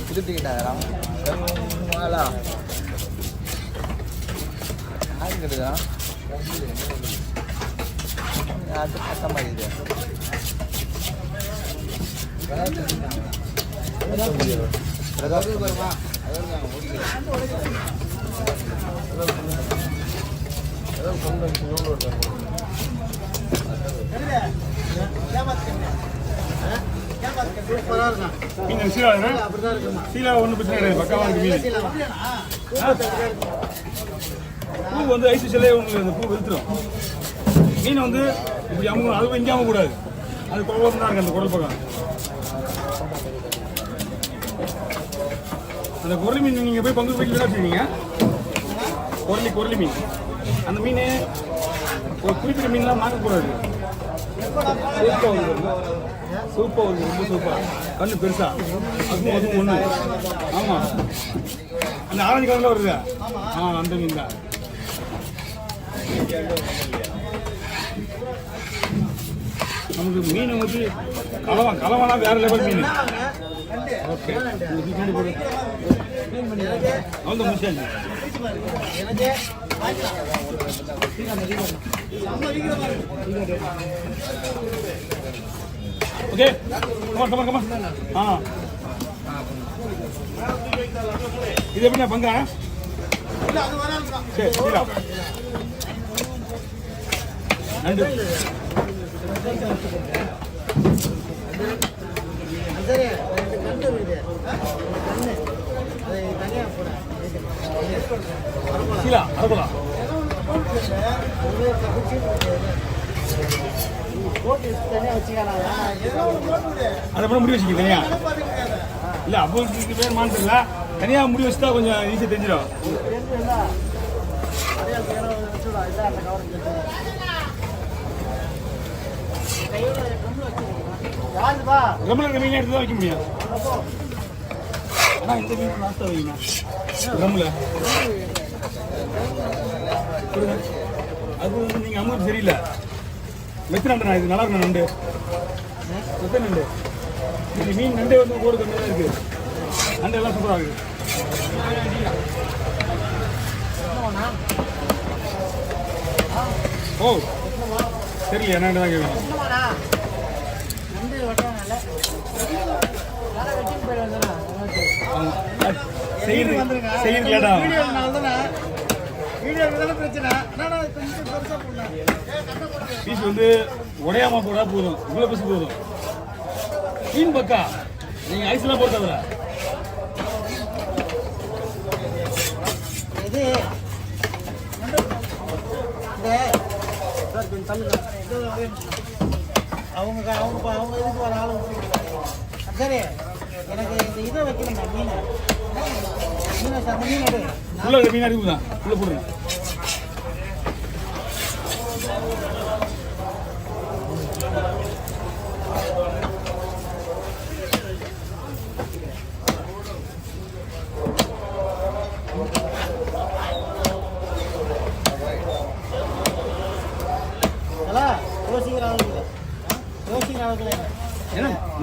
புது டிக்கெட்டா யாரு கேட்டுதா அது பக்கம் மாதிரி மீன் சீலா ஒன்றும் பிரச்சனை கிடையாது. பக்காவாக இருக்கு மீன். பூ வந்து ஐஸ் சிலையே உங்களுக்கு அந்த பூ வெளுத்துரும். மீன் வந்து இப்படி அமுங்க, அது இங்கே அமக்கூடாது. அது கோவம் தான் இருக்கு அந்த குடல் பக்கம். அந்த குரலி மீன் நீங்கள் போய் பங்கு போய் வச்சுருக்கீங்க. குரலி மீன். அந்த மீன் ஒரு குறிப்பிட்ட மீன்லாம் மாற்றக்கூடாது. சூப்பர் வந்து ரொம்ப சூப்பர். கண்ணு பெருசா அதுவும் ஒன்று. ஆமாம், அந்த ஆரஞ்சு கலரில் வருது. அந்த மீன் தான். நமக்கு மீன் வந்து கலவானா வேற லெவல் மீன். ஓகே, அவ்வளோ முடிச்சாச்சு. Okay, comma. இது எப்படின்னா பங்கா? சரி, நன்றி. சீலா அரபலா அதை கூட முடி வச்சுக்க தனியா. இல்லை அப்போ பேர் மாட்டல தனியாக முடி வச்சுட்டா கொஞ்சம் ஈஸியாக தெரிஞ்சிடும். ரம்மில் மீன் எடுத்து தான் வைக்க முடியும். ஆனால் இந்த மீன் லாஸ்ட்டாக வைக்கணும் ரம்மில். அது வந்து நீங்கள் அமௌண்ட் சரியில்லை. மெத்தனண்டா இது நல்லா இருக்கு. நண்டு மெத்தனண்டு இந்த மீன் நண்டே வந்து ஒரு கம்மியாக தான் இருக்குது. நண்டு எல்லாம் சூப்பராக இருக்குது. ஓ தெரியல, என்ன தான் கேட்கணும். செய்யுது லேட்டா பீஸ் வந்து உடையாம போடா போதும். இவ்வளோ பீஸ் போதும். மீன் பக்கா நீங்கள் ஐஸ்லாம் போட்டதில்ல. அவங்க இதுக்கு வர ஆளு சரி. எனக்கு இந்த இதை வைக்கணுங்க மீன் அந்த மீன் எடு. உள்ள மீன் இருக்குதா? உள்ள போடுங்க.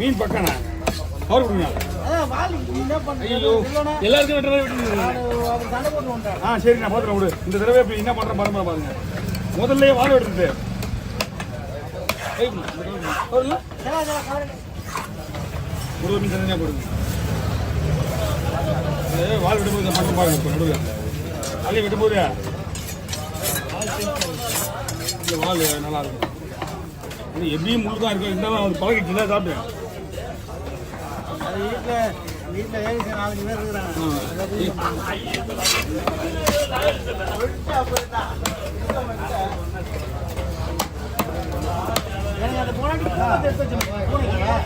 மீன் பக்கானா அவர் கொடுங்க. எல்லாருக்கும் வெட்டுற சரி, நான் பார்த்துறேன் விடு. இந்த தடவை இப்படி என்ன பண்ணுறேன் பாருங்க பாருங்க. முதல்ல வாழை எடுத்துட்டு ஒரு மீன் தனியாக போடுங்க. வாழை விடும்போது மட்டும் பாருங்க. நடுவில் அள்ளி வெட்டும்போது இந்த வால் நல்லா இருக்கும். இது எப்படியும் முழு தான் இருக்கும். இருந்தாலும் அது பழகிட்டு தான் சாப்பிட்டேன். வீட்டில் 4 பேர் இருக்கிறாங்க.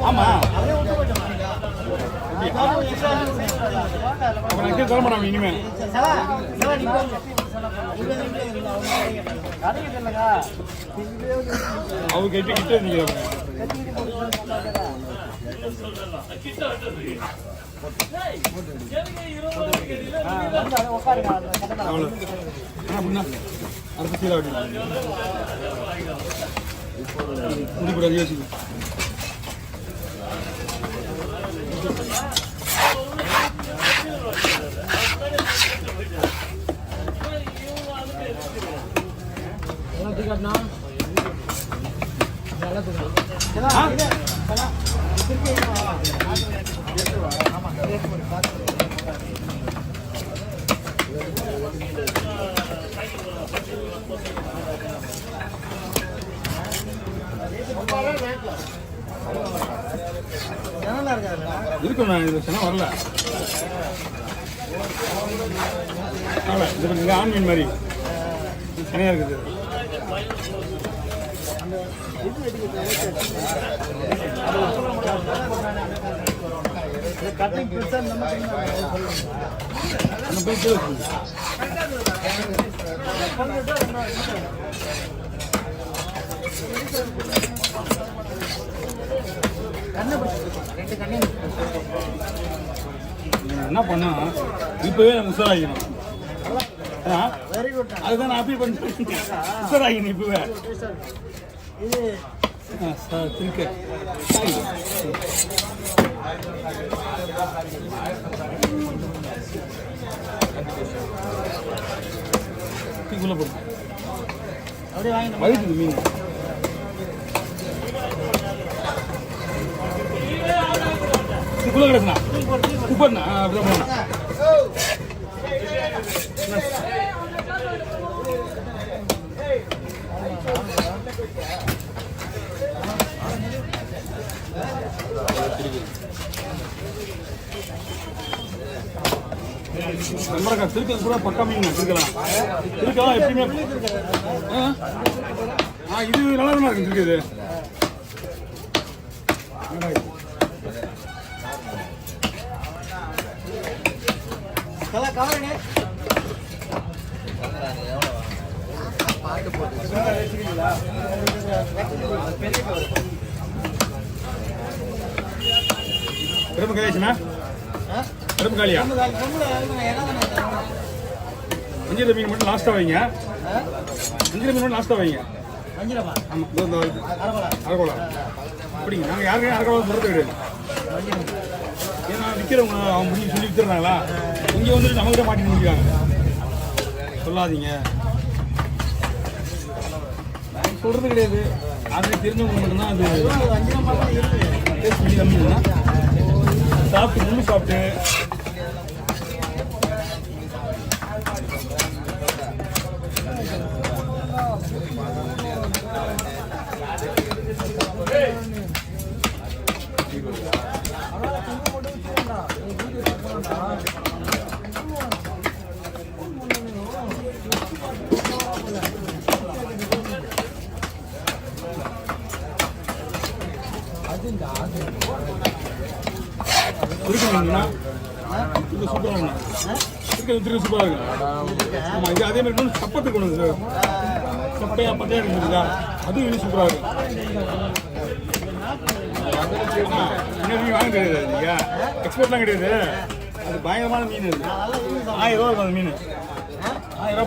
ஆமா, சொல்ல மாட்டாங்க இனிமே. அவங்க கிட்ட இருந்தீங்க. அடுத்த சீலா முடிக்கூடாது யோசிக்கும். இருக்குண்ணா இது சென வரல இது பண்ணுங்க ஆன்மீன் மாதிரி செனையா இருக்குது என்ன பண்ணா இப்பவே நம்ம உஷாராகிக்கணும். அதுதான் நான் அப்பீல் பண்ணி உஷாராகிக்கணும் இப்பவே. திருக்க தீக்குள்ள போடும் வயிற்று மீன் தீக்குள்ள கிடக்குண்ணா உப்பண்ணா அப்படிதான் போகணும். நம்மளக்கா திருக்கிறது கூட பக்கா மீன் திருக்கலாம் திருக்கலாம் எப்படியுமே இது நல்லா தான் இருக்கு இருக்குது. பெருமை கதைச்சுனா பெருமை காலியா மஞ்சள் மீன் மட்டும் லாஸ்ட்டாக வைங்க. மஞ்சள் மீன் மட்டும் லாஸ்ட்டாக வைங்க. ஆமாம் அரகோலா அப்படிங்க. நாங்கள் யாருக்கையும் அரகோலா சொல்கிறது கிடையாது. ஏன்னா விற்கிறவங்க அவங்க முடிஞ்சு சொல்லி விற்றுறாங்களா இங்கே வந்துட்டு நம்மகிட்ட மாட்டி முடிக்கிறாங்க. சொல்லாதீங்க சொல்கிறது கிடையாது. அது தெரிஞ்சவங்க மட்டும்தான் அது டேஸ்ட் கம்மின்னா சாப்பிட்டு முள்ளு சாப்பிட்டு இருக்குங்களா இது சூப்பராக இருக்குண்ணா. இருக்கிறது சூப்பராக இருக்கு. ஆமாம் இது அதே மாதிரி இன்னும் சப்பத்துக்கு ஒன்று சார் சப்பையாக பட்டையாக இருக்குதுங்களா அதுவும் இன்னும் சூப்பராக இருக்கும். இன்னும் வாங்க கிடையாது நீங்கள் எக்ஸ்போர்ட்லாம் கிடையாது. அது பயங்கரமான மீன். அது 1000 ரூபா இருக்கும் அந்த மீன். 1000 ரூபா